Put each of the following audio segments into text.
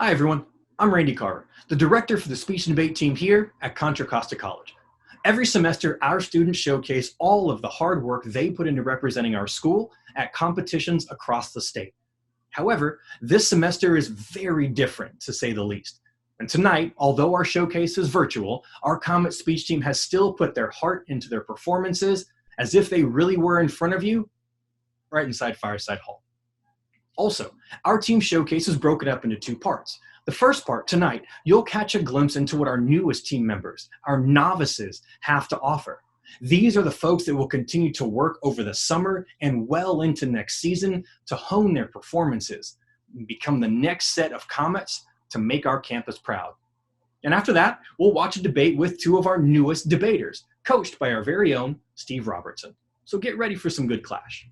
Hi everyone, I'm Randy Carter, the director for the Speech and Debate team here at Contra Costa College. Every semester, our students showcase all of the hard work they put into representing our school at competitions across the state. However, this semester is very different, to say the least. And tonight, although our showcase is virtual, our Comet Speech Team has still put their heart into their performances as if they really were in front of you, right inside Fireside Hall. Also, our team showcase is broken up into two parts. The first part, tonight, you'll catch a glimpse into what our newest team members, our novices, have to offer. These are the folks that will continue to work over the summer and well into next season to hone their performances and become the next set of Comets to make our campus proud. And after that, we'll watch a debate with two of our newest debaters, coached by our very own Steve Robertson. So get ready for some good clash.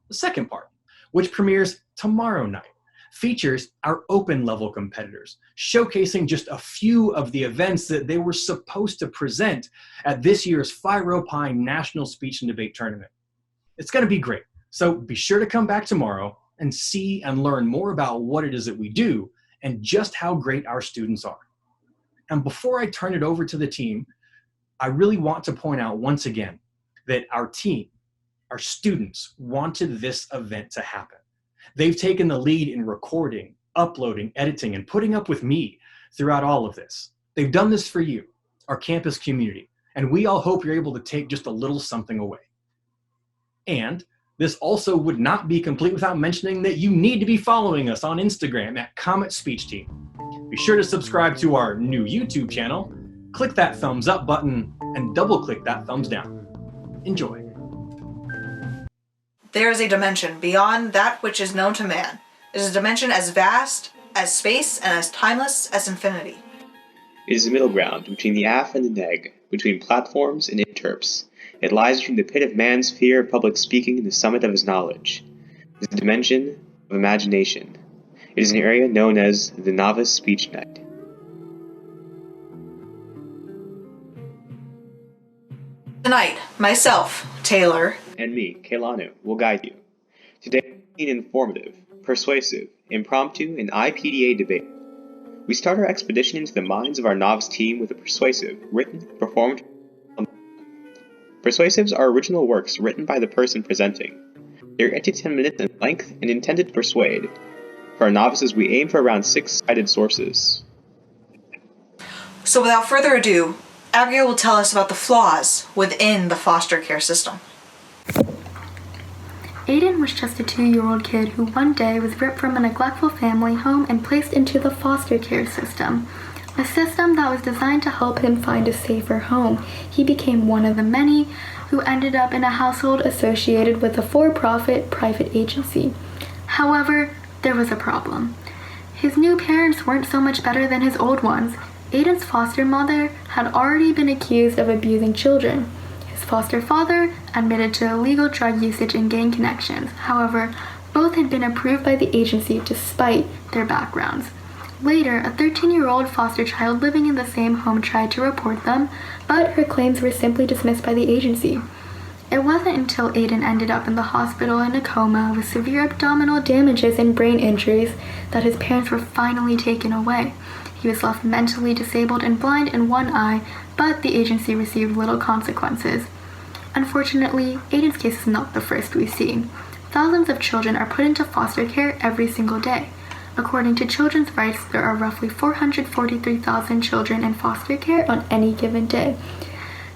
The second part, which premieres tomorrow night, features our open level competitors, showcasing just a few of the events that they were supposed to present at this year's Phi Rho Pi National Speech and Debate Tournament. It's going to be great, so be sure to come back tomorrow and see and learn more about what it is that we do and just how great our students are. And before I turn it over to the team, I really want to point out once again that our team, our students, wanted this event to happen. They've taken the lead in recording, uploading, editing, and putting up with me throughout all of this. They've done this for you, our campus community, and we all hope you're able to take just a little something away. And this also would not be complete without mentioning that you need to be following us on Instagram at Comet Speech Team. Be sure to subscribe to our new YouTube channel, click that thumbs up button, and double click that thumbs down. Enjoy. There is a dimension beyond that which is known to man. It is a dimension as vast as space and as timeless as infinity. It is a middle ground between the af and the neg, between platforms and interps. It lies between the pit of man's fear of public speaking and the summit of his knowledge. It is a dimension of imagination. It is an area known as the Novice Speech Night. Tonight, myself, Taylor, And me, Keilanu, will guide you. Today will be an informative, persuasive, impromptu, and IPDA debate. We start our expedition into the minds of our novice team with a persuasive, written, performed. Persuasives are original works written by the person presenting. They are 8 to 10 minutes in length and intended to persuade. For our novices, we aim for around 6 cited sources. So without further ado, Abigail will tell us about the flaws within the foster care system. Aiden was just a 2-year-old kid who one day was ripped from a neglectful family home and placed into the foster care system, a system that was designed to help him find a safer home. He became one of the many who ended up in a household associated with a for-profit private agency. However, there was a problem. His new parents weren't so much better than his old ones. Aiden's foster mother had already been accused of abusing children. His foster father admitted to illegal drug usage and gang connections. However, both had been approved by the agency despite their backgrounds. Later, a 13-year-old foster child living in the same home tried to report them, but her claims were simply dismissed by the agency. It wasn't until Aiden ended up in the hospital in a coma with severe abdominal damages and brain injuries that his parents were finally taken away. He was left mentally disabled and blind in one eye, but the agency received little consequences. Unfortunately, Aiden's case is not the first we've seen. Thousands of children are put into foster care every single day. According to Children's Rights, there are roughly 443,000 children in foster care on any given day.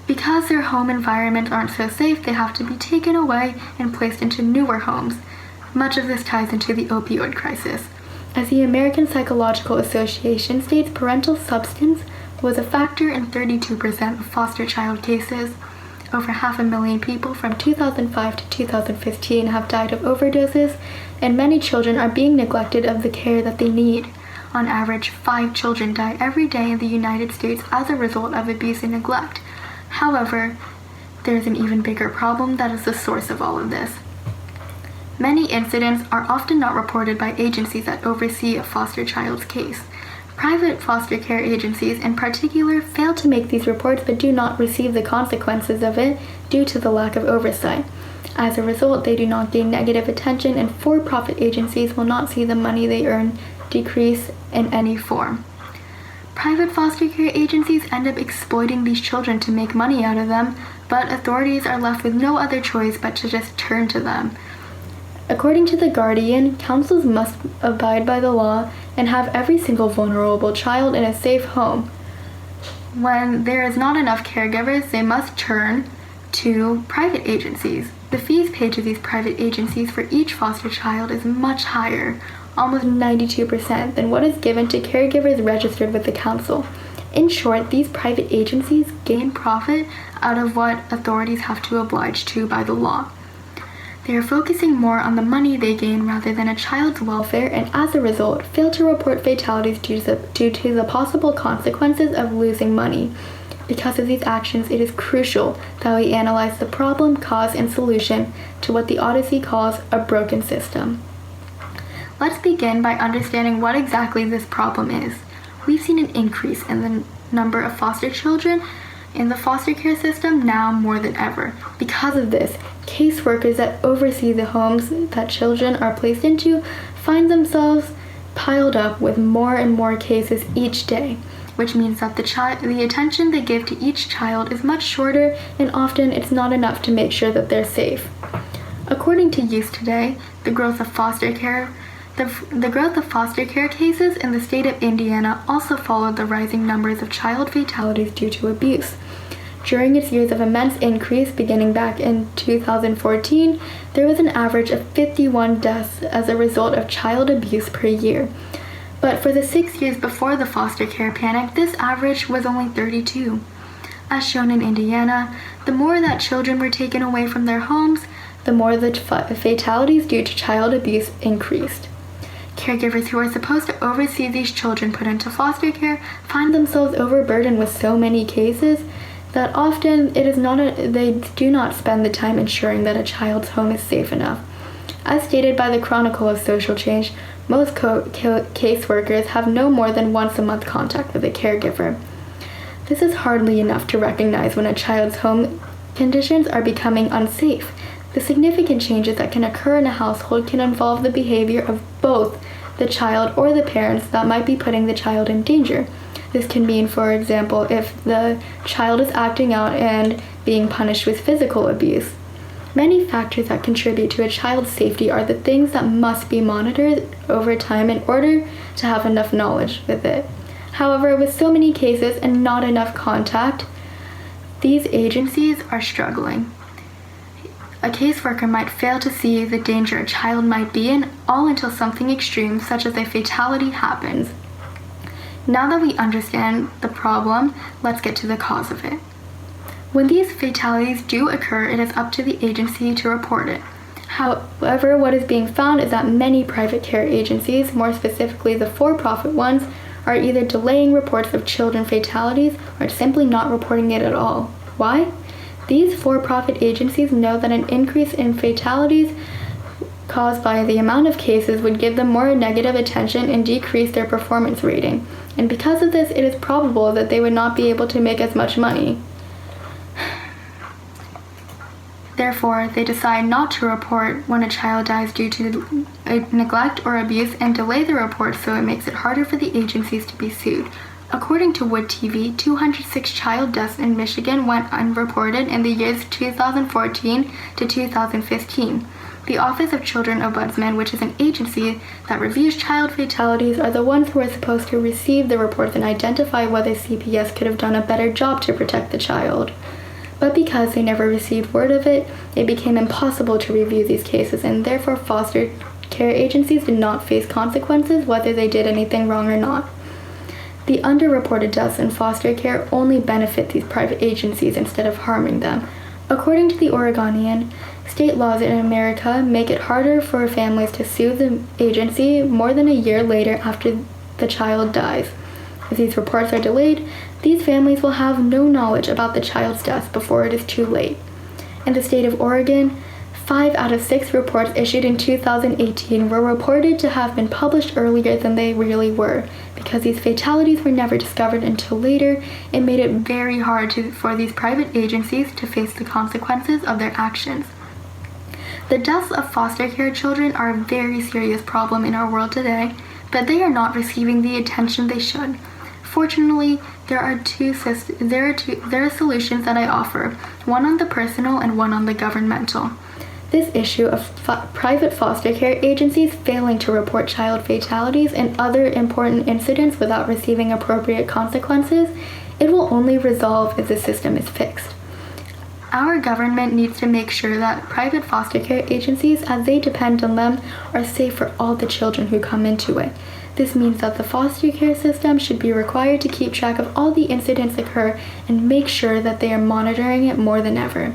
Because their home environments aren't so safe, they have to be taken away and placed into newer homes. Much of this ties into the opioid crisis. As the American Psychological Association states, parental substance was a factor in 32% of foster child cases. Over 500,000 people from 2005 to 2015 have died of overdoses, and many children are being neglected of the care that they need. On average, 5 children die every day in the United States as a result of abuse and neglect. However, there's an even bigger problem that is the source of all of this. Many incidents are often not reported by agencies that oversee a foster child's case. Private foster care agencies in particular fail to make these reports but do not receive the consequences of it due to the lack of oversight. As a result, they do not gain negative attention, and for-profit agencies will not see the money they earn decrease in any form. Private foster care agencies end up exploiting these children to make money out of them, but authorities are left with no other choice but to just turn to them. According to The Guardian, councils must abide by the law and have every single vulnerable child in a safe home. When there is not enough caregivers, they must turn to private agencies. The fees paid to these private agencies for each foster child is much higher, almost 92%, than what is given to caregivers registered with the council. In short, these private agencies gain profit out of what authorities have to oblige to by the law. They are focusing more on the money they gain rather than a child's welfare, and as a result, fail to report fatalities due to the possible consequences of losing money. Because of these actions, it is crucial that we analyze the problem, cause, and solution to what the Odyssey calls a broken system. Let's begin by understanding what exactly this problem is. We've seen an increase in the number of foster children in the foster care system now more than ever. Because of this, caseworkers that oversee the homes that children are placed into find themselves piled up with more and more cases each day, which means that the attention they give to each child is much shorter, and often it's not enough to make sure that they're safe. According to Youth Today, the growth of foster care cases in the state of Indiana also followed the rising numbers of child fatalities due to abuse. During its years of immense increase, beginning back in 2014, there was an average of 51 deaths as a result of child abuse per year. But for the 6 years before the foster care panic, this average was only 32. As shown in Indiana, the more that children were taken away from their homes, the more the fatalities due to child abuse increased. Caregivers who are supposed to oversee these children put into foster care find themselves overburdened with so many cases that often they do not spend the time ensuring that a child's home is safe enough. As stated by the Chronicle of Social Change, most caseworkers have no more than once a month contact with a caregiver. This is hardly enough to recognize when a child's home conditions are becoming unsafe. The significant changes that can occur in a household can involve the behavior of both the child or the parents that might be putting the child in danger. This can mean, for example, if the child is acting out and being punished with physical abuse. Many factors that contribute to a child's safety are the things that must be monitored over time in order to have enough knowledge with it. However, with so many cases and not enough contact, these agencies are struggling. A caseworker might fail to see the danger a child might be in, all until something extreme, such as a fatality, happens. Now that we understand the problem, let's get to the cause of it. When these fatalities do occur, it is up to the agency to report it. However, what is being found is that many private care agencies, more specifically the for-profit ones, are either delaying reports of children fatalities or simply not reporting it at all. Why? These for-profit agencies know that an increase in fatalities caused by the amount of cases would give them more negative attention and decrease their performance rating. And because of this, it is probable that they would not be able to make as much money. Therefore, they decide not to report when a child dies due to neglect or abuse and delay the report so it makes it harder for the agencies to be sued. According to Wood TV, 206 child deaths in Michigan went unreported in the years 2014 to 2015. The Office of Children Ombudsman, which is an agency that reviews child fatalities, are the ones who are supposed to receive the reports and identify whether CPS could have done a better job to protect the child. But because they never received word of it, it became impossible to review these cases, and therefore foster care agencies did not face consequences whether they did anything wrong or not. The underreported deaths in foster care only benefit these private agencies instead of harming them. According to the Oregonian, state laws in America make it harder for families to sue the agency more than a year later after the child dies. If these reports are delayed, these families will have no knowledge about the child's death before it is too late. In the state of Oregon, 5 out of 6 reports issued in 2018 were reported to have been published earlier than they really were. Because these fatalities were never discovered until later, it made it very hard for these private agencies to face the consequences of their actions. The deaths of foster care children are a very serious problem in our world today. but they are not receiving the attention they should. Fortunately, there are solutions that I offer, one on the personal and one on the governmental. This issue of private foster care agencies failing to report child fatalities and other important incidents without receiving appropriate consequences, it will only resolve if the system is fixed. Our government needs to make sure that private foster care agencies, as they depend on them, are safe for all the children who come into it. This means that the foster care system should be required to keep track of all the incidents occur and make sure that they are monitoring it more than ever.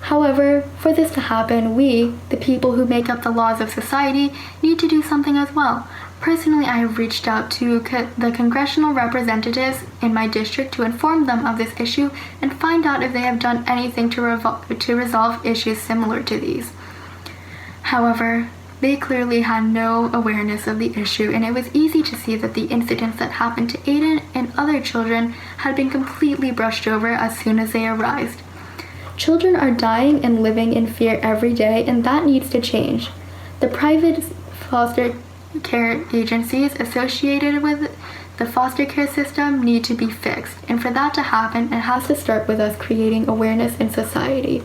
However, for this to happen, we, the people who make up the laws of society, need to do something as well. Personally, I have reached out to the congressional representatives in my district to inform them of this issue and find out if they have done anything to resolve issues similar to these. However, they clearly had no awareness of the issue, and it was easy to see that the incidents that happened to Aiden and other children had been completely brushed over as soon as they arose. Children are dying and living in fear every day, and that needs to change. The private foster care agencies associated with the foster care system need to be fixed, and for that to happen, it has to start with us creating awareness in society.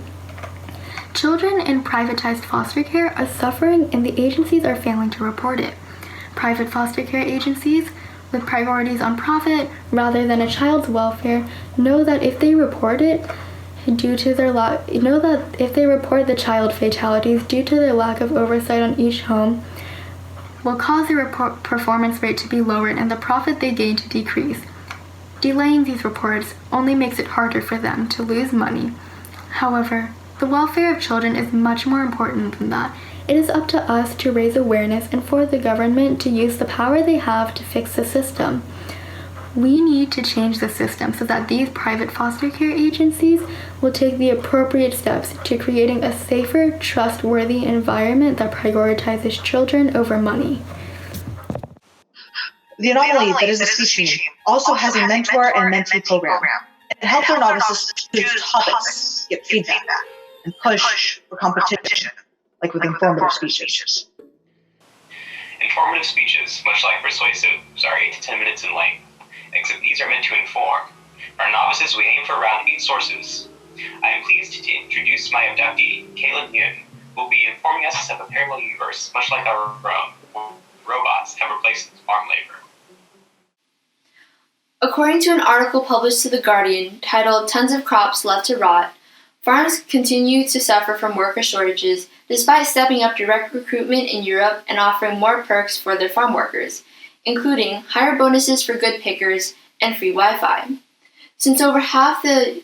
Children in privatized foster care are suffering, and the agencies are failing to report it. Private foster care agencies, with priorities on profit rather than a child's welfare, know that if they report the child fatalities due to their lack of oversight on each home, will cause the performance rate to be lowered and the profit they gain to decrease. Delaying these reports only makes it harder for them to lose money. However, the welfare of children is much more important than that. It is up to us to raise awareness and for the government to use the power they have to fix the system. We need to change the system so that these private foster care agencies will take the appropriate steps to creating a safer, trustworthy environment that prioritizes children over money. The Anomaly, that is the speech team, also has a mentor and mentee program. It helps our novices choose topics, get feedback, and push for competition, like with informative speeches. Informative speeches, much like persuasives, are 8 to 10 minutes in length, except these are meant to inform. For our novices, we aim for around 8 sources. I am pleased to introduce my abductee, Kaylin Yun, who will be informing us of a parallel universe, much like our own, where robots have replaced farm labor. According to an article published to The Guardian titled "Tons of Crops Left to Rot," farms continue to suffer from worker shortages despite stepping up direct recruitment in Europe and offering more perks for their farm workers, including higher bonuses for good pickers and free Wi-Fi. Since over half the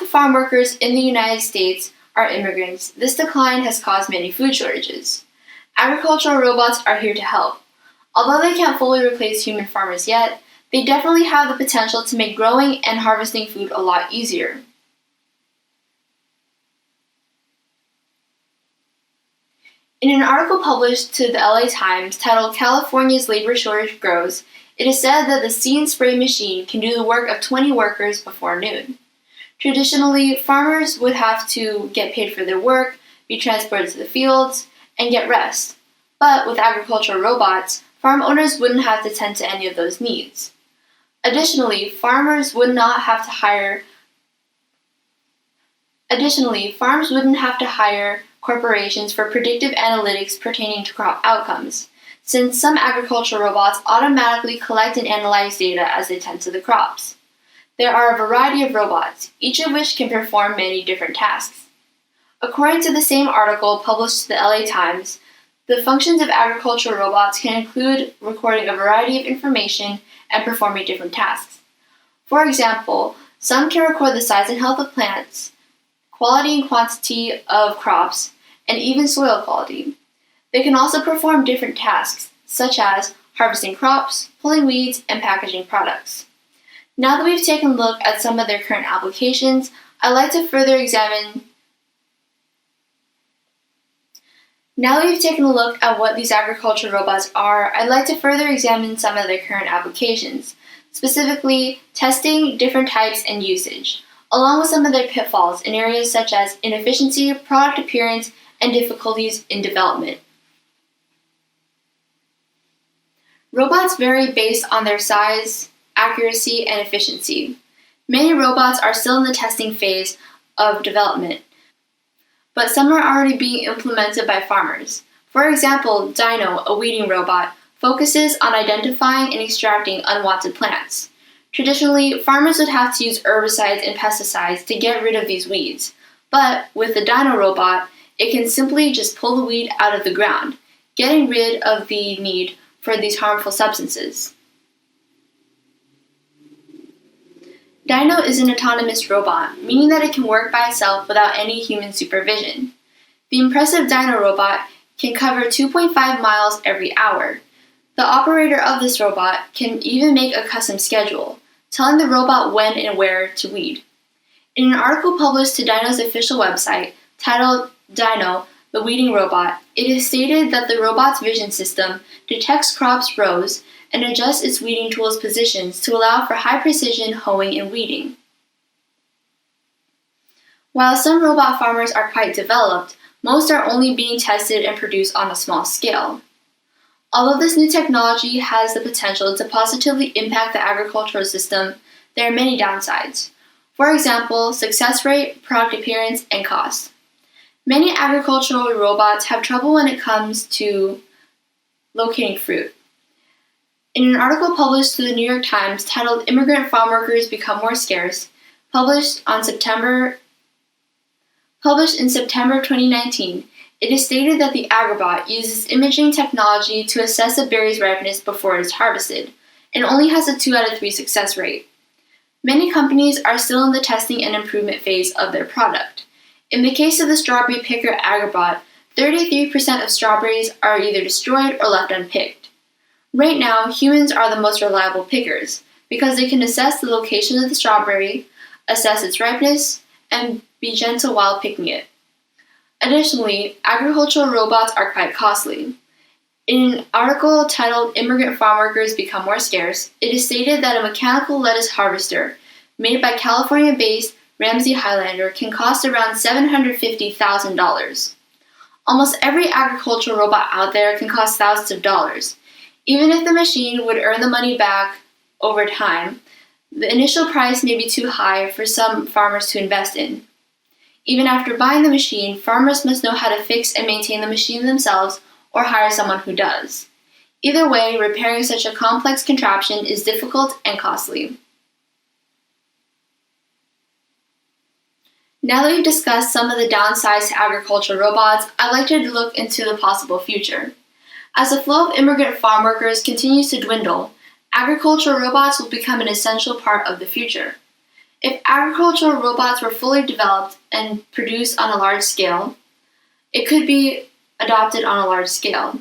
farm workers in the United States are immigrants, this decline has caused many food shortages. Agricultural robots are here to help. Although they can't fully replace human farmers yet, they definitely have the potential to make growing and harvesting food a lot easier. In an article published to the LA Times titled "California's Labor Shortage Grows," it is said that the See and Spray machine can do the work of 20 workers before noon. Traditionally, farmers would have to get paid for their work, be transported to the fields, and get rest. But with agricultural robots, farm owners wouldn't have to tend to any of those needs. Additionally, farms wouldn't have to hire corporations for predictive analytics pertaining to crop outcomes, since some agricultural robots automatically collect and analyze data as they tend to the crops. There are a variety of robots, each of which can perform many different tasks. According to the same article published to the LA Times, the functions of agricultural robots can include recording a variety of information and performing different tasks. For example, some can record the size and health of plants, quality and quantity of crops, and even soil quality. They can also perform different tasks, such as harvesting crops, pulling weeds, and packaging products. Now that we've taken a look at some of their current applications, I'd like to further examine what these agricultural robots are, I'd like to further examine some of their current applications, specifically testing different types and usage, along with some of their pitfalls in areas such as inefficiency, product appearance, and difficulties in development. Robots vary based on their size, accuracy, and efficiency. Many robots are still in the testing phase of development, but some are already being implemented by farmers. For example, Dino, a weeding robot, focuses on identifying and extracting unwanted plants. Traditionally, farmers would have to use herbicides and pesticides to get rid of these weeds, but with the Dino robot, it can simply just pull the weed out of the ground, getting rid of the need for these harmful substances. Dino is an autonomous robot, meaning that it can work by itself without any human supervision. The impressive Dino robot can cover 2.5 miles every hour. The operator of this robot can even make a custom schedule, telling the robot when and where to weed. In an article published to Dino's official website, titled Dino, the Weeding Robot, it is stated that the robot's vision system detects crops' rows and adjusts its weeding tool's positions to allow for high-precision hoeing and weeding. While some robot farmers are quite developed, most are only being tested and produced on a small scale. Although this new technology has the potential to positively impact the agricultural system, there are many downsides. For example, success rate, product appearance, and cost. Many agricultural robots have trouble when it comes to locating fruit. In an article published to the New York Times titled Immigrant Farm Workers Become More Scarce, published in September 2019, it is stated that the agribot uses imaging technology to assess a berry's ripeness before it is harvested, and only has a 2 out of 3 success rate. Many companies are still in the testing and improvement phase of their product. In the case of the strawberry picker agribot, 33% of strawberries are either destroyed or left unpicked. Right now, humans are the most reliable pickers because they can assess the location of the strawberry, assess its ripeness, and be gentle while picking it. Additionally, agricultural robots are quite costly. In an article titled Immigrant Farm Workers Become More Scarce, it is stated that a mechanical lettuce harvester made by California-based Ramsey Highlander can cost around $750,000. Almost every agricultural robot out there can cost thousands of dollars. Even if the machine would earn the money back over time, the initial price may be too high for some farmers to invest in. Even after buying the machine, farmers must know how to fix and maintain the machine themselves or hire someone who does. Either way, repairing such a complex contraption is difficult and costly. Now that we've discussed some of the downsides to agricultural robots, I'd like to look into the possible future. As the flow of immigrant farm workers continues to dwindle, agricultural robots will become an essential part of the future. If agricultural robots were fully developed and produced on a large scale, it could be adopted on a large scale.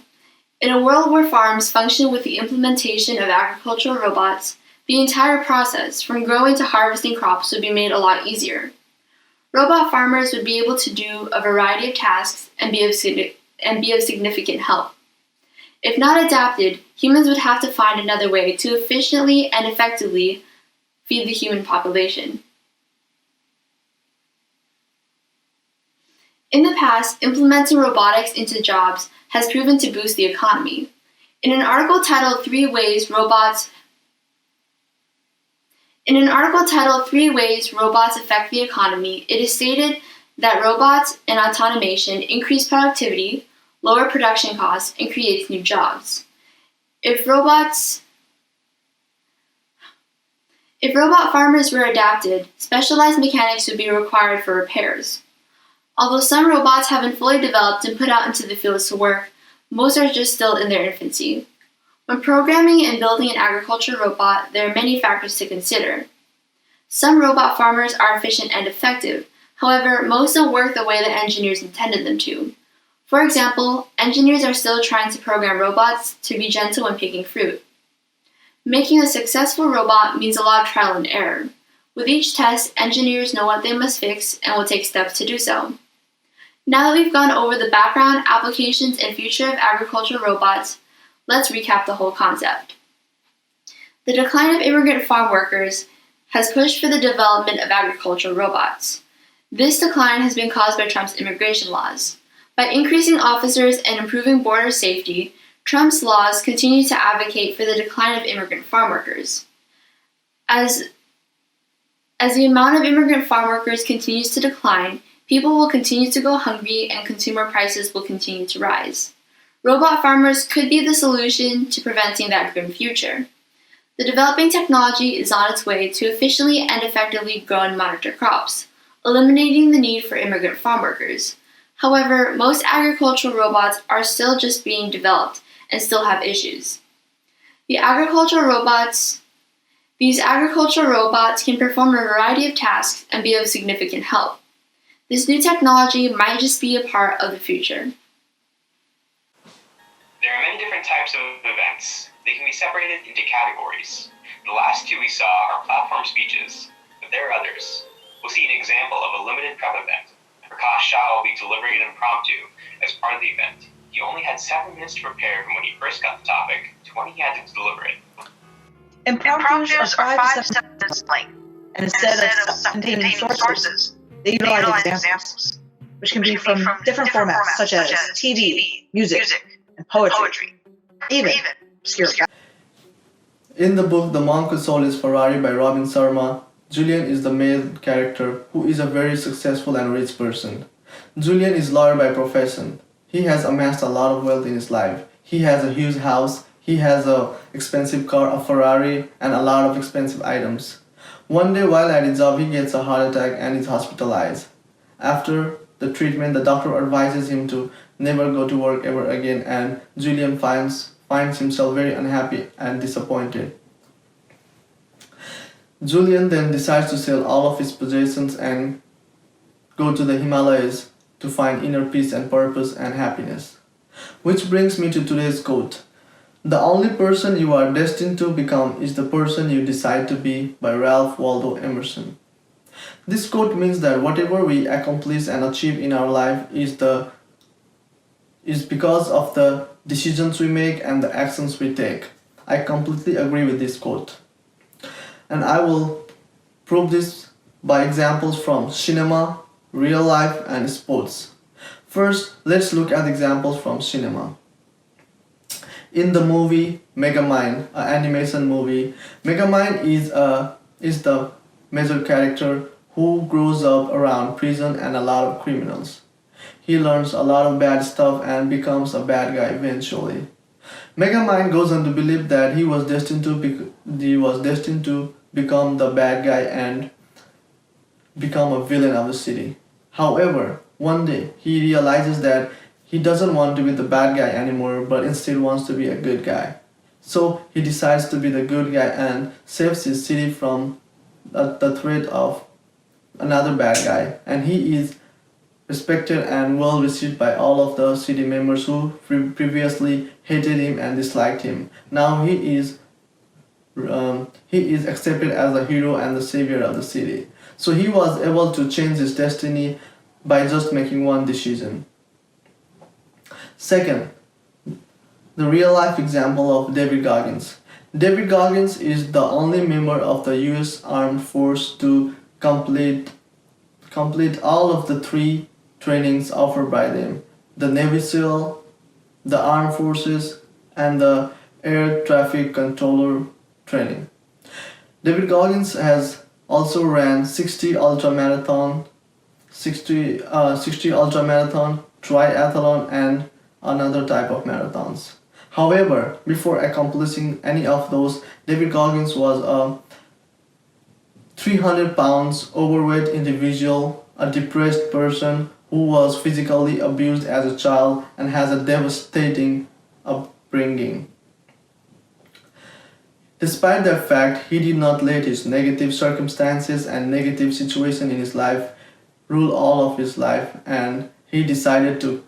In a world where farms function with the implementation of agricultural robots, the entire process, from growing to harvesting crops, would be made a lot easier. Robot farmers would be able to do a variety of tasks and be of significant help. If not adapted, humans would have to find another way to efficiently and effectively feed the human population. In the past, implementing robotics into jobs has proven to boost the economy. In an article titled 3 Ways Robots Affect the Economy, it is stated that robots and automation increase productivity, lower production costs, and creates new jobs. If robot farmers were adapted, specialized mechanics would be required for repairs. Although some robots have been fully developed and put out into the fields to work, most are just still in their infancy. When programming and building an agricultural robot, there are many factors to consider. Some robot farmers are efficient and effective. However, most don't work the way the engineers intended them to. For example, engineers are still trying to program robots to be gentle when picking fruit. Making a successful robot means a lot of trial and error. With each test, engineers know what they must fix and will take steps to do so. Now that we've gone over the background, applications, and future of agricultural robots, let's recap the whole concept. The decline of immigrant farm workers has pushed for the development of agricultural robots. This decline has been caused by Trump's immigration laws. By increasing officers and improving border safety, Trump's laws continue to advocate for the decline of immigrant farm workers. As the amount of immigrant farm workers continues to decline, people will continue to go hungry and consumer prices will continue to rise. Robot farmers could be the solution to preventing that grim future. The developing technology is on its way to efficiently and effectively grow and monitor crops, eliminating the need for immigrant farm workers. However, most agricultural robots are still just being developed and still have issues. These agricultural robots can perform a variety of tasks and be of significant help. This new technology might just be a part of the future. There are many different types of events. They can be separated into categories. The last two we saw are platform speeches, but there are others. We'll see an example of a limited prep event. Prakash Shah will be delivering an impromptu as part of the event. He only had 7 minutes to prepare from when he first got the topic to when he had to deliver it. Impromptus are 5 to 7 minutes length, and instead of containing sources, they utilize examples, which can be from different formats such as TV, music, and poetry, even obscure. In the book The Monk Who Sold His Ferrari by Robin Sharma, Julian is the male character who is a very successful and rich person. Julian is a lawyer by profession. He has amassed a lot of wealth in his life. He has a huge house, he has an expensive car, a Ferrari, and a lot of expensive items. One day while at his job, he gets a heart attack and is hospitalized. After the treatment, the doctor advises him to never go to work ever again, and Julian finds himself very unhappy and disappointed. Julian then decides to sell all of his possessions and go to the Himalayas to find inner peace and purpose and happiness. Which brings me to today's quote. The only person you are destined to become is the person you decide to be, by Ralph Waldo Emerson. This quote means that whatever we accomplish and achieve in our life is because of the decisions we make and the actions we take. I completely agree with this quote. And I will prove this by examples from cinema, real life, and sports. First, let's look at examples from cinema. In the movie Megamind, an animation movie, Megamind is the major character who grows up around prison and a lot of criminals. He learns a lot of bad stuff and becomes a bad guy eventually. Megamind goes on to believe that he was destined to become the bad guy and become a villain of the city. However, one day he realizes that he doesn't want to be the bad guy anymore, but instead wants to be a good guy. So he decides to be the good guy and saves his city from the threat of another bad guy. And he is respected and well received by all of the city members who previously hated him and disliked him. Now he is accepted as the hero and the savior of the city. So he was able to change his destiny by just making one decision. Second, the real life example of David Goggins. David Goggins is the only member of the US Armed Force to complete all of the 3 trainings offered by them: the Navy SEAL, the Armed Forces, and the Air Traffic Controller training. David Goggins has also ran 60 ultramarathon, triathlon, and another type of marathons. However, before accomplishing any of those, David Goggins was a 300 pounds overweight individual, a depressed person who was physically abused as a child and has a devastating upbringing. Despite that fact, he did not let his negative circumstances and negative situation in his life rule all of his life, and he decided to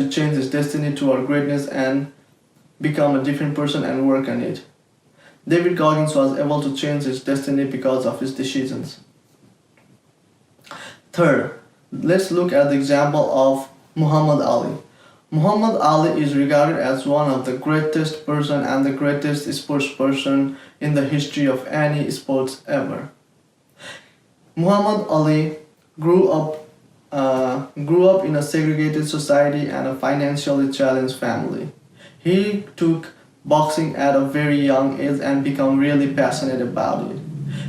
change his destiny toward greatness and become a different person and work on it. David Goggins was able to change his destiny because of his decisions. Third, let's look at the example of Muhammad Ali. Muhammad Ali is regarded as one of the greatest person and the greatest sports person in the history of any sports ever. Muhammad Ali grew up grew up in a segregated society and a financially challenged family. He took boxing at a very young age and became really passionate about it.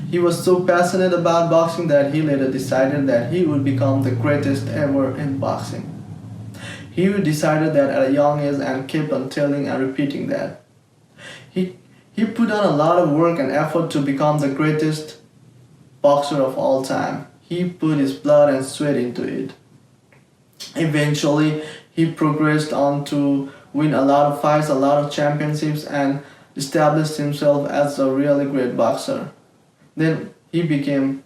He was so passionate about boxing that he later decided that he would become the greatest ever in boxing. He decided that at a young age and kept on telling and repeating that. He put on a lot of work and effort to become the greatest boxer of all time. He put his blood and sweat into it. Eventually, he progressed on to win a lot of fights, a lot of championships, and established himself as a really great boxer. Then he became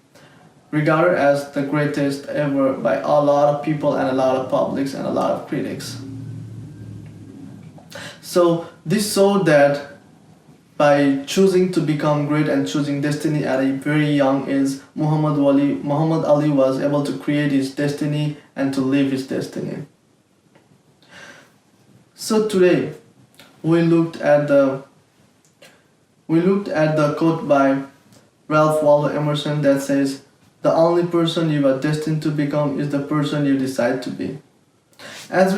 regarded as the greatest ever by a lot of people and a lot of publics and a lot of critics. So this showed that by choosing to become great and choosing destiny at a very young age, Muhammad Ali was able to create his destiny and to live his destiny. So today we looked at the quote by Ralph Waldo Emerson that says, "The only person you are destined to become is the person you decide to be." As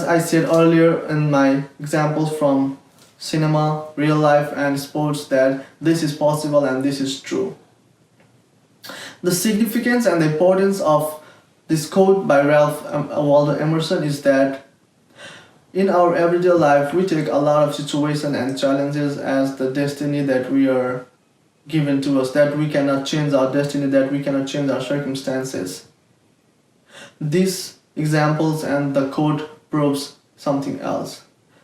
I said earlier in my examples from cinema, real life, and sports, that this is possible and this is true. The significance and the importance of this quote by Ralph Waldo Emerson is that in our everyday life, we take a lot of situations and challenges as the destiny that we are given to us, that we cannot change our destiny, that we cannot change our circumstances. These examples and the quote proves something else.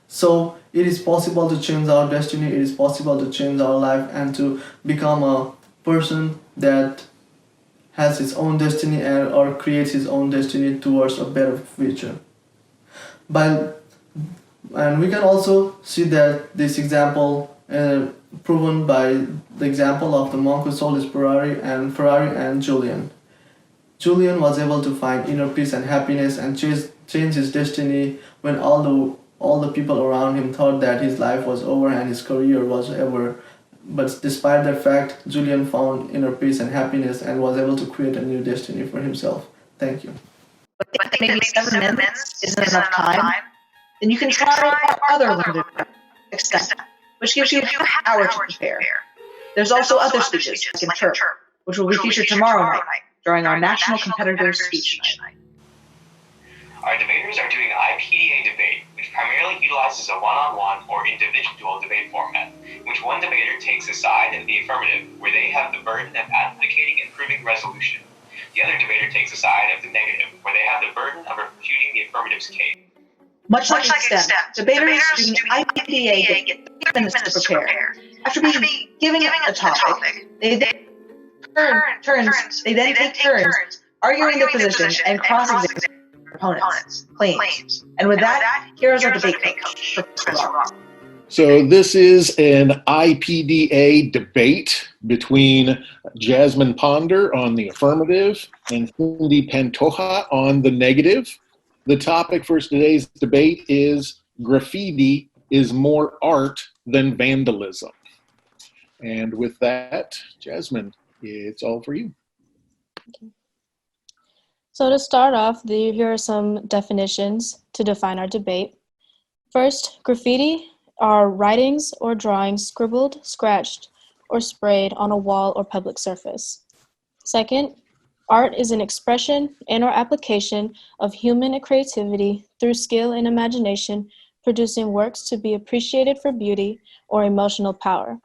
So it is possible to change our destiny, it is possible to change our life and to become a person that has his own destiny or creates his own destiny towards a better future. And we can also see that this example proven by the example of the monk who sold his Ferrari and Julian. Julian was able to find inner peace and happiness and change his destiny when all the people around him thought that his life was over and his career was over. But despite that fact, Julian found inner peace and happiness and was able to create a new destiny for himself. Thank you. But if maybe 7 minutes isn't enough time, then you can try our other limited extent, which gives you an hour to prepare. There's also other speeches, like in Turk, which will be featured tomorrow night during our National Competitor Speech Night. Our debaters are doing IPDA debate, which primarily utilizes a one-on-one or individual debate format, in which one debater takes a side of the affirmative, where they have the burden of advocating and proving resolution. The other debater takes a side of the negative, where they have the burden of refuting the affirmative's case. Much like extent, debaters doing IPDA get 3 minutes to prepare. After being given a topic, they then take turns arguing their position and cross-examining opponents' claims. And with that, here's our debate coach, Professor Rob. So this is an IPDA debate between Jasmine Ponder on the affirmative and Cindy Pantoja on the negative. The topic for today's debate is graffiti is more art than vandalism. And with that, Jasmine, it's all for you. So to start off, here are some definitions to define our debate. First, graffiti are writings or drawings scribbled, scratched, or sprayed on a wall or public surface. Second, art is an expression and or application of human creativity through skill and imagination, producing works to be appreciated for beauty or emotional power.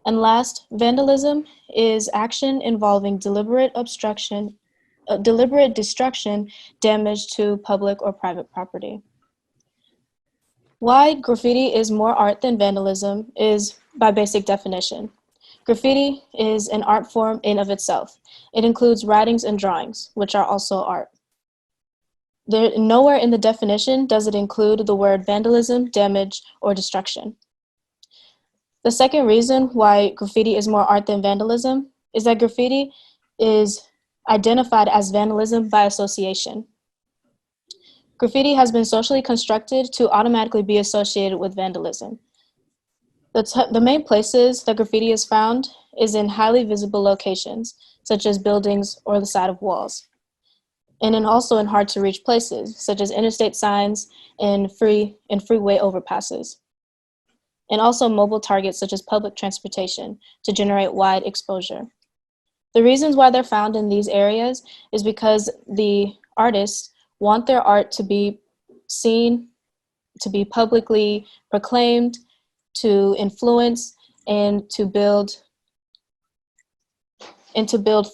And last, vandalism is action involving deliberate destruction, damage to public or private property. Why graffiti is more art than vandalism is by basic definition. Graffiti is an art form in of itself. It includes writings and drawings, which are also art. Nowhere in the definition does it include the word vandalism, damage, or destruction. The second reason why graffiti is more art than vandalism is that graffiti is identified as vandalism by association. Graffiti has been socially constructed to automatically be associated with vandalism. The main places that graffiti is found is in highly visible locations, such as buildings or the side of walls. and then also in hard to reach places, such as interstate signs and freeway overpasses. And also mobile targets such as public transportation to generate wide exposure. The reasons why they're found in these areas is because the artists want their art to be seen, to be publicly proclaimed, to influence, and to build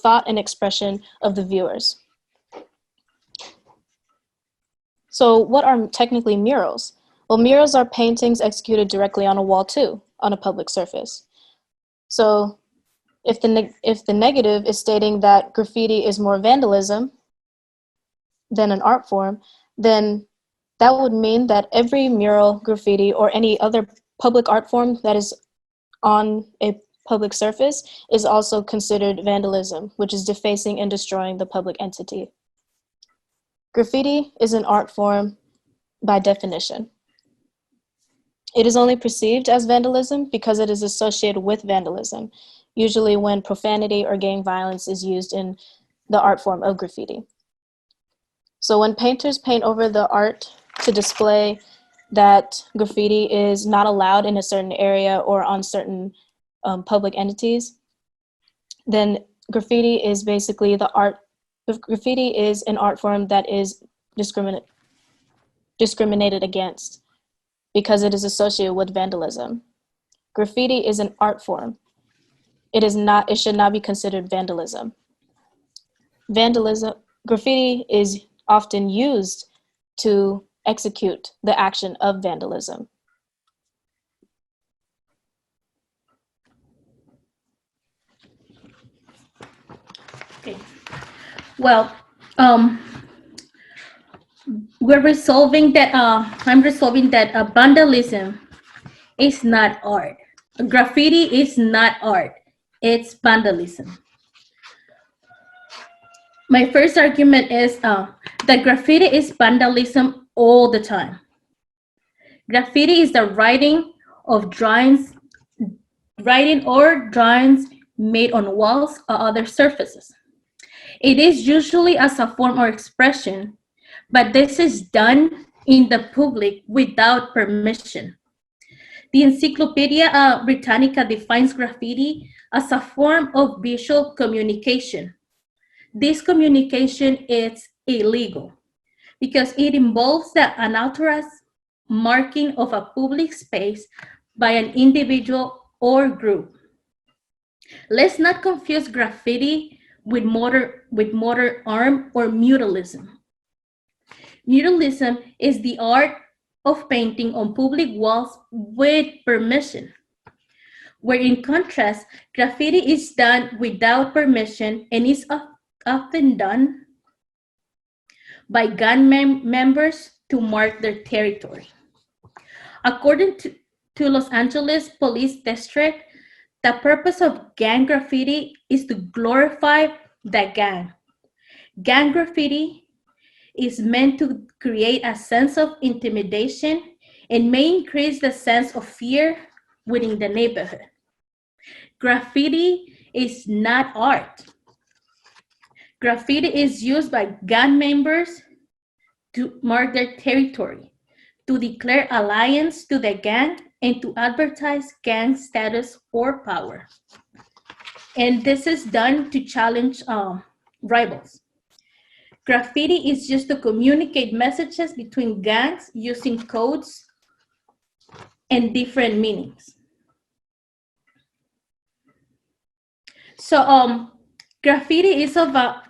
thought and expression of the viewers. So what are technically murals? Well, murals are paintings executed directly on a wall too, on a public surface. So if the negative is stating that graffiti is more vandalism than an art form, then that would mean that every mural, graffiti, or any other public art form that is on a public surface is also considered vandalism, which is defacing and destroying the public entity. Graffiti is an art form by definition. It is only perceived as vandalism because it is associated with vandalism, usually when profanity or gang violence is used in the art form of graffiti. So when painters paint over the art to display that graffiti is not allowed in a certain area or on certain public entities, then graffiti is basically graffiti is an art form that is discriminated against because it is associated with vandalism. Graffiti is an art form. It should not be considered vandalism. Graffiti is often used to execute the action of vandalism. Okay. Well, I'm resolving that vandalism is not art. Graffiti is not art. It's vandalism. My first argument is that graffiti is vandalism all the time. Graffiti is the writing or drawings made on walls or other surfaces. It is usually as a form or expression, but this is done in the public without permission. The Encyclopedia Britannica defines graffiti as a form of visual communication. This communication is illegal because it involves the unauthorized marking of a public space by an individual or group. Let's not confuse graffiti with modern art or muralism. Muralism is the art of painting on public walls with permission, where in contrast, graffiti is done without permission and is often done by gang members to mark their territory. According to Los Angeles Police District, the purpose of gang graffiti is to glorify the gang. Gang graffiti is meant to create a sense of intimidation and may increase the sense of fear within the neighborhood. Graffiti is not art. Graffiti is used by gang members to mark their territory, to declare alliance to the gang, and to advertise gang status or power. And this is done to challenge rivals. Graffiti is used to communicate messages between gangs using codes and different meanings. So graffiti is of a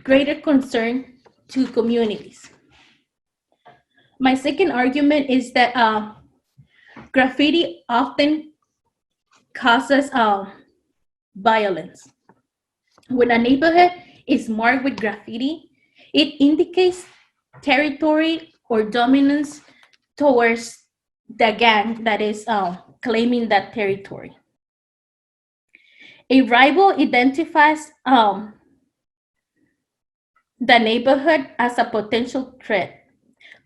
greater concern to communities. My second argument is that graffiti often causes violence. When a neighborhood is marked with graffiti, it indicates territory or dominance towards the gang that is claiming that territory. A rival identifies the neighborhood as a potential threat.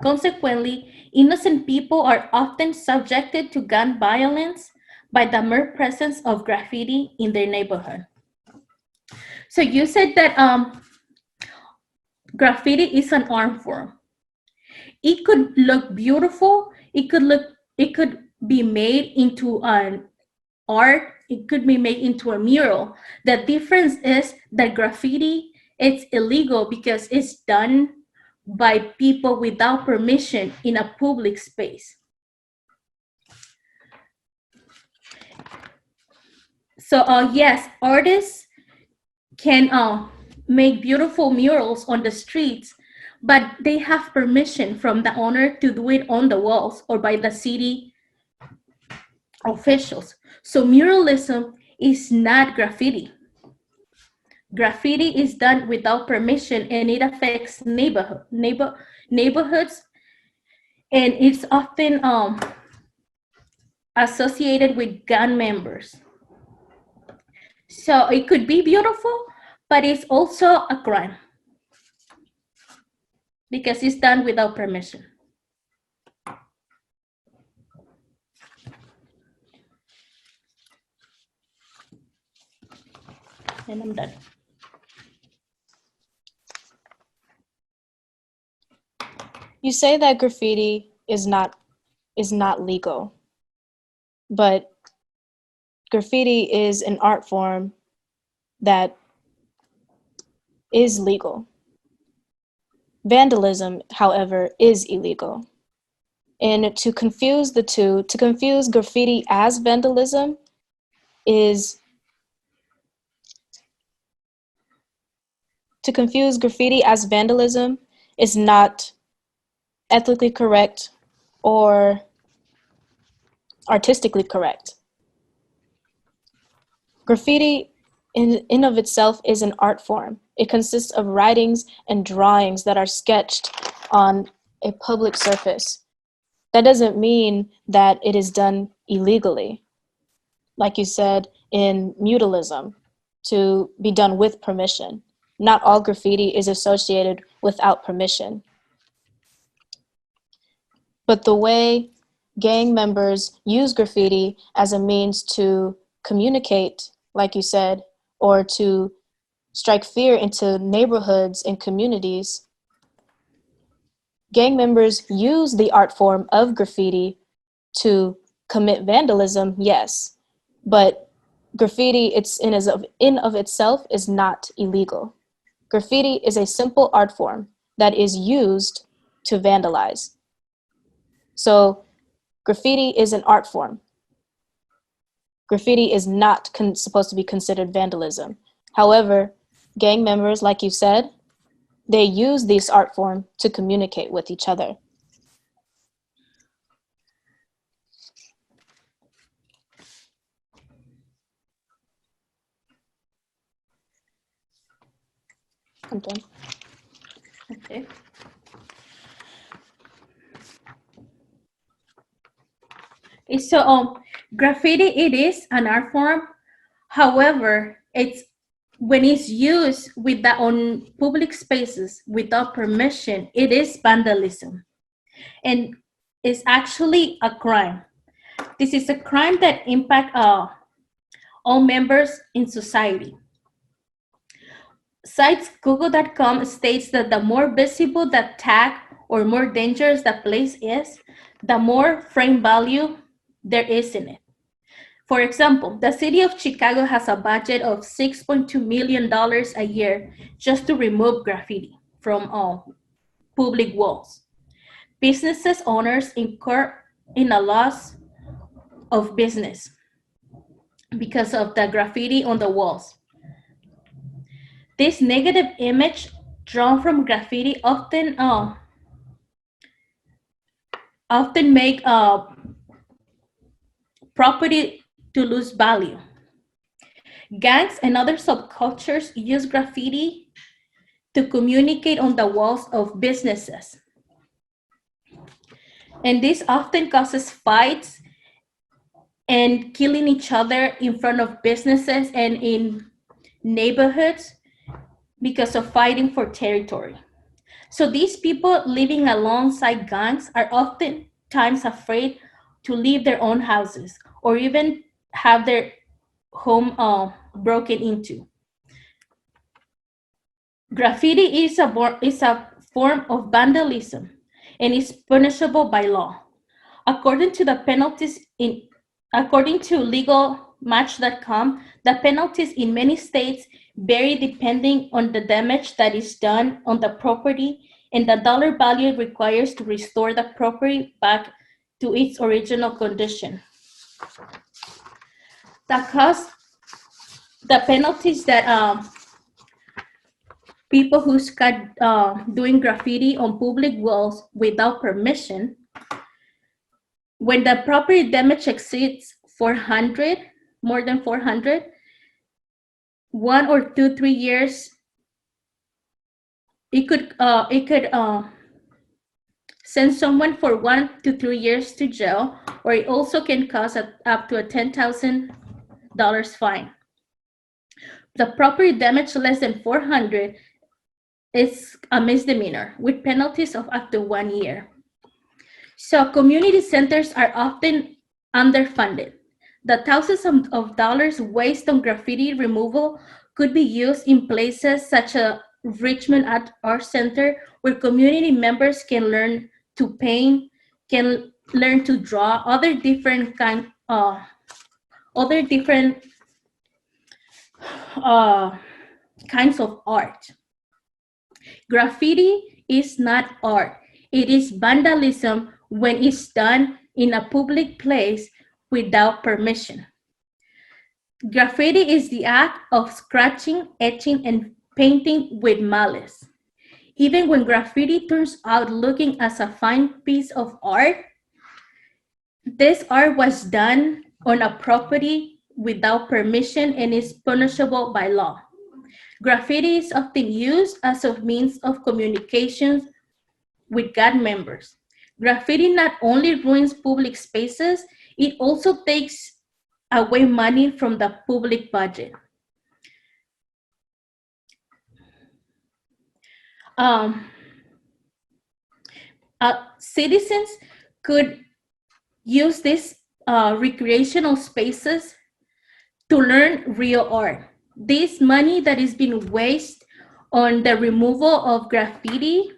Consequently, innocent people are often subjected to gun violence by the mere presence of graffiti in their neighborhood. So you said that graffiti is an art form. It could look beautiful. It could be made into an art. It could be made into a mural. The difference is that graffiti it's illegal because it's done by people without permission in a public space. So yes, artists can make beautiful murals on the streets, but they have permission from the owner to do it on the walls or by the city officials. So muralism is not graffiti. Graffiti is done without permission and it affects neighborhoods, and it's often associated with gang members. So it could be beautiful, but it's also a crime because it's done without permission. And I'm done. You say that graffiti is not legal, but graffiti is an art form that is legal. Vandalism, however, is illegal. And to confuse the two, to confuse graffiti as vandalism is not ethically correct or artistically correct. Graffiti in of itself is an art form. It consists of writings and drawings that are sketched on a public surface. That doesn't mean that it is done illegally. Like you said, in muralism, to be done with permission. Not all graffiti is associated without permission. But the way gang members use graffiti as a means to communicate, like you said, or to strike fear into neighborhoods and communities, gang members use the art form of graffiti to commit vandalism, yes, but graffiti in of itself is not illegal. Graffiti is a simple art form that is used to vandalize. So graffiti is an art form. Graffiti is not supposed to be considered vandalism. However, gang members, like you said, they use this art form to communicate with each other. I'm done. Okay. So graffiti, it is an art form. However, it's when it's used on public spaces without permission, it is vandalism, and it's actually a crime. This is a crime that impacts all members in society. Sites Google.com states that the more visible the tag or more dangerous the place is, the more frame value there is in it. For example, the city of Chicago has a budget of $6.2 million a year just to remove graffiti from public walls. Businesses owners incur in a loss of business because of the graffiti on the walls. This negative image drawn from graffiti often make property to lose value. Gangs and other subcultures use graffiti to communicate on the walls of businesses. And this often causes fights and killing each other in front of businesses and in neighborhoods because of fighting for territory. So these people living alongside gangs are oftentimes afraid to leave their own houses or even have their home broken into. Graffiti is a form of vandalism and is punishable by law. According to the penalties according to legalmatch.com, the penalties in many states vary depending on the damage that is done on the property and the dollar value requires to restore the property back to its original condition. The penalties that people who's caught doing graffiti on public walls without permission, when the property damage exceeds 400, more than 400, 1 or 2, 3 years, it could send someone for 1 to 3 years to jail, or it also can cause up to a $10,000 fine. The property damage less than 400 is a misdemeanor with penalties of up to 1 year. So community centers are often underfunded. The thousands of dollars wasted on graffiti removal could be used in places such as Richmond Art Center, where community members can learn to paint, can learn to draw, other different kinds of art. Graffiti is not art. It is vandalism when it's done in a public place without permission. Graffiti is the act of scratching, etching, and painting with malice. Even when graffiti turns out looking as a fine piece of art, this art was done on a property without permission and is punishable by law. Graffiti is often used as a means of communication with gang members. Graffiti not only ruins public spaces, it also takes away money from the public budget. Citizens could use these recreational spaces to learn real art. This money that is being wasted on the removal of graffiti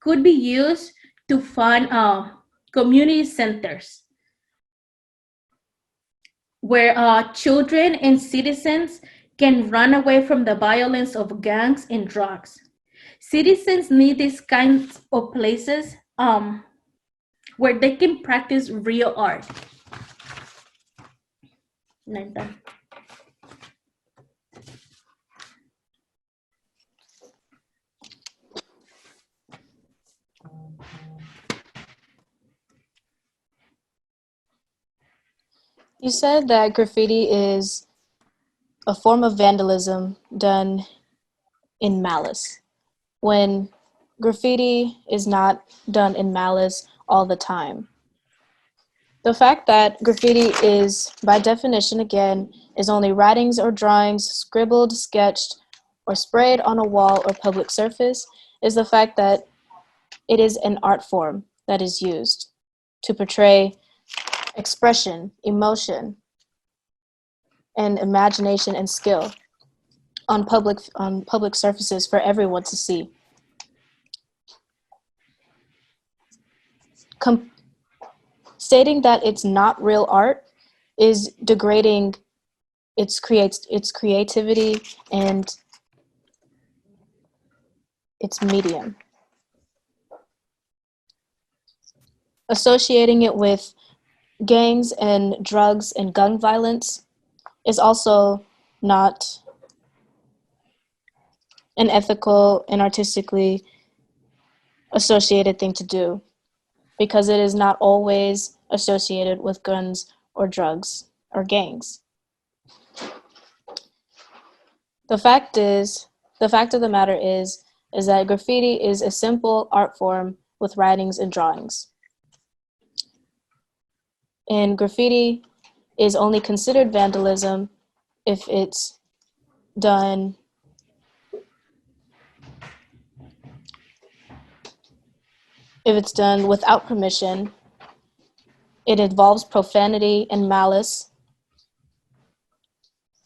could be used to fund community centers where children and citizens can run away from the violence of gangs and drugs. Citizens need these kinds of places where they can practice real art. You said that graffiti is a form of vandalism done in malice, when graffiti is not done in malice all the time. The fact that graffiti is, by definition again, is only writings or drawings scribbled, sketched, or sprayed on a wall or public surface is the fact that it is an art form that is used to portray expression, emotion, and imagination and skill on public surfaces for everyone to see. Stating that it's not real art is degrading its creativity and its medium. Associating it with gangs and drugs and gun violence is also not an ethical and artistically associated thing to do, because it is not always associated with guns or drugs or gangs. The fact of the matter is that graffiti is a simple art form with writings and drawings. And graffiti is only considered vandalism if it's done without permission. It involves profanity and malice,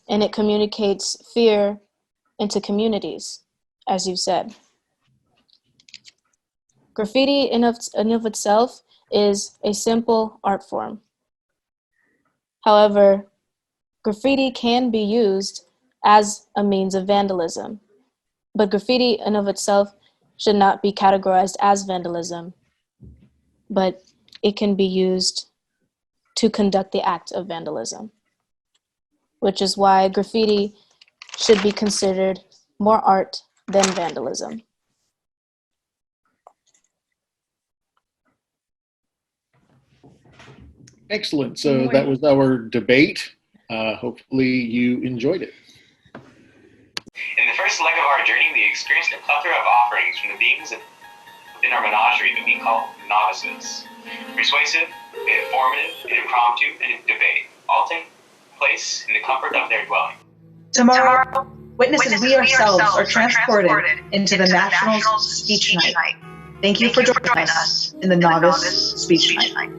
and it communicates fear into communities. as you said. Graffiti in of itself is a simple art form. However, graffiti can be used as a means of vandalism, but graffiti in of itself should not be categorized as vandalism, but it can be used to conduct the act of vandalism, which is why graffiti should be considered more art than vandalism. Excellent. So that was our debate. Hopefully you enjoyed it. In the first leg of our journey, we experienced a plethora of offerings from the beings within our menagerie that we call novices. Persuasive, informative, and impromptu, and debate, all take place in the comfort of their dwelling. Tomorrow, witnesses we ourselves are transported into the National Speech Night. Thank you for joining us in the Novice Speech Night.